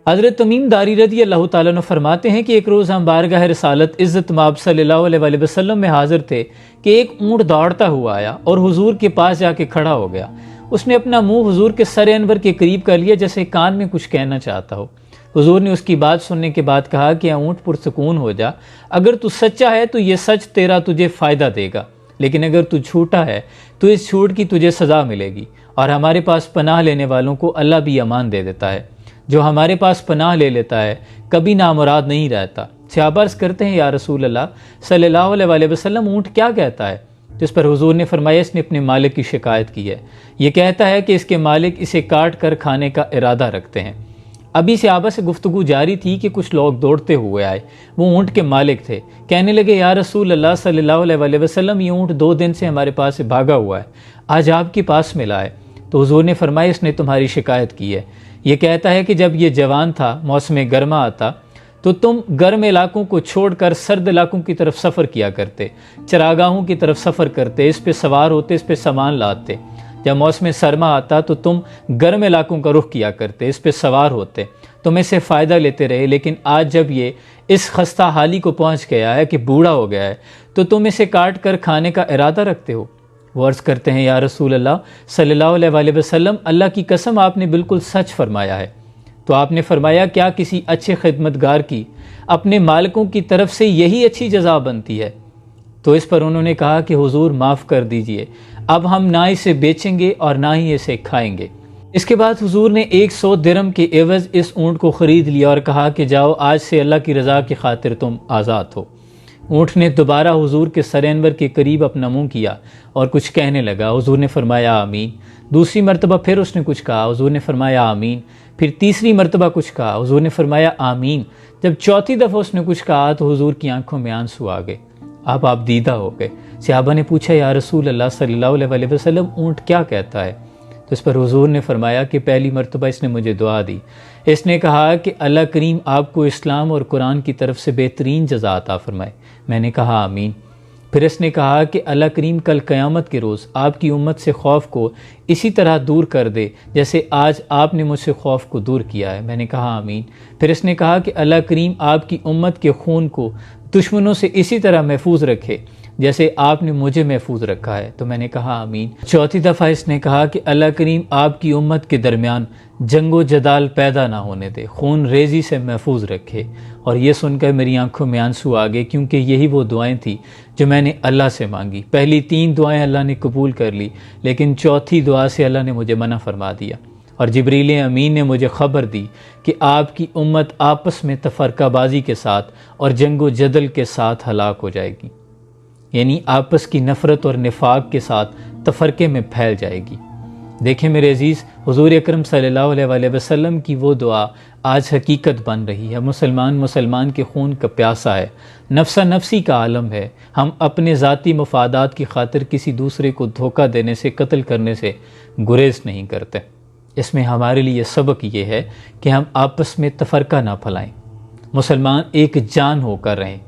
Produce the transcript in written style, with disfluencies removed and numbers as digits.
حضرت تمیم داری رضی اللہ تعالیٰ عنہ فرماتے ہیں کہ ایک روز ہم بارگاہ رسالت عزت مآب صلی اللہ علیہ وآلہ وسلم میں حاضر تھے کہ ایک اونٹ دوڑتا ہوا آیا اور حضور کے پاس جا کے کھڑا ہو گیا۔ اس نے اپنا منہ حضور کے سر انور کے قریب کر لیا جیسے کان میں کچھ کہنا چاہتا ہو۔ حضور نے اس کی بات سننے کے بعد کہا کہ اونٹ پرسکون ہو جا، اگر تو سچا ہے تو یہ سچ تجھے فائدہ دے گا، لیکن اگر تو جھوٹا ہے تو اس جھوٹ کی تجھے سزا ملے گی، اور ہمارے پاس پناہ لینے والوں کو اللہ بھی امان دے دیتا ہے۔ جو ہمارے پاس پناہ لے لیتا ہے کبھی نامراد نہیں رہتا۔ صحابہ عرض کرتے ہیں یا رسول اللہ صلی اللہ علیہ وآلہ وسلم اونٹ کیا کہتا ہے؟ جس پر حضور نے فرمایا اس نے اپنے مالک کی شکایت کی ہے، یہ کہتا ہے کہ اس کے مالک اسے کاٹ کر کھانے کا ارادہ رکھتے ہیں۔ ابھی صحابہ سے گفتگو جاری تھی کہ کچھ لوگ دوڑتے ہوئے آئے، وہ اونٹ کے مالک تھے۔ کہنے لگے یا رسول اللہ صلی اللہ علیہ وآلہ وسلم یہ اونٹ 2 دن سے ہمارے پاس سے بھاگا ہوا ہے، آج آپ کے پاس ملا ہے۔ تو حضور نے فرمایا اس نے تمہاری شکایت کی ہے، یہ کہتا ہے کہ جب یہ جوان تھا موسم گرما آتا تو تم گرم علاقوں کو چھوڑ کر سرد علاقوں کی طرف سفر کیا کرتے، چراگاہوں کی طرف سفر کرتے، اس پہ سوار ہوتے، اس پہ سامان لاتے۔ جب موسم سرما آتا تو تم گرم علاقوں کا رخ کیا کرتے، اس پہ سوار ہوتے، تم اس سے فائدہ لیتے رہے، لیکن آج جب یہ اس خستہ حالی کو پہنچ گیا ہے کہ بوڑھا ہو گیا ہے تو تم اسے کاٹ کر کھانے کا ارادہ رکھتے ہو۔ وہ عرض کرتے ہیں یا رسول اللہ صلی اللہ علیہ وآلہ وسلم اللہ کی قسم آپ نے بالکل سچ فرمایا ہے۔ تو آپ نے فرمایا کیا کسی اچھے خدمتگار کی اپنے مالکوں کی طرف سے یہی اچھی جزا بنتی ہے؟ تو اس پر انہوں نے کہا کہ حضور معاف کر دیجئے، اب ہم نہ اسے بیچیں گے اور نہ ہی اسے کھائیں گے۔ اس کے بعد حضور نے 100 درہم کے عوض اس اونٹ کو خرید لیا اور کہا کہ جاؤ آج سے اللہ کی رضا کی خاطر تم آزاد ہو۔ اونٹ نے دوبارہ حضور کے سر انور کے قریب اپنا منہ کیا اور کچھ کہنے لگا، حضور نے فرمایا آمین۔ دوسری مرتبہ پھر اس نے کچھ کہا، حضور نے فرمایا آمین۔ پھر تیسری مرتبہ کچھ کہا، حضور نے فرمایا آمین۔ جب چوتھی دفعہ اس نے کچھ کہا تو حضور کی آنکھوں میں آنسو آ گئے، اب آپ دیدہ ہو گئے۔ صحابہ نے پوچھا یا رسول اللہ صلی اللہ علیہ وآلہ وسلم اونٹ کیا کہتا ہے؟ تو اس پر حضور نے فرمایا کہ پہلی مرتبہ اس نے مجھے دعا دی، اس نے کہا کہ اللہ کریم آپ کو اسلام اور قرآن کی طرف سے بہترین جزا عطا فرمائے۔ میں نے کہا آمین۔ پھر اس نے کہا کہ اللہ کریم کل قیامت کے روز آپ کی امت سے خوف کو اسی طرح دور کر دے جیسے آج آپ نے مجھ سے خوف کو دور کیا ہے۔ میں نے کہا آمین۔ پھر اس نے کہا کہ اللہ کریم آپ کی امت کے خون کو دشمنوں سے اسی طرح محفوظ رکھے جیسے آپ نے مجھے محفوظ رکھا ہے۔ تو میں نے کہا آمین۔ چوتھی دفعہ اس نے کہا کہ اللہ کریم آپ کی امت کے درمیان جنگ و جدال پیدا نہ ہونے دے، خون ریزی سے محفوظ رکھے۔ اور یہ سن کر میری آنکھوں میں آنسو آ گئے، کیونکہ یہی وہ دعائیں تھیں جو میں نے اللہ سے مانگی۔ پہلی 3 دعائیں اللہ نے قبول کر لی، لیکن چوتھی دعا سے اللہ نے مجھے منع فرما دیا، اور جبریل امین نے مجھے خبر دی کہ آپ کی امت آپس میں تفرقہ بازی کے ساتھ اور جنگ و جدل کے ساتھ ہلاک ہو جائے گی، یعنی آپس کی نفرت اور نفاق کے ساتھ تفرقے میں پھیل جائے گی۔ دیکھیں میرے عزیز، حضور اکرم صلی اللہ علیہ وآلہ وسلم کی وہ دعا آج حقیقت بن رہی ہے۔ مسلمان کے خون کا پیاسا ہے، نفسا نفسی کا عالم ہے۔ ہم اپنے ذاتی مفادات کی خاطر کسی دوسرے کو دھوکہ دینے سے، قتل کرنے سے گریز نہیں کرتے۔ اس میں ہمارے لیے سبق یہ ہے کہ ہم آپس میں تفرقہ نہ پھیلائیں، مسلمان ایک جان ہو کر رہیں۔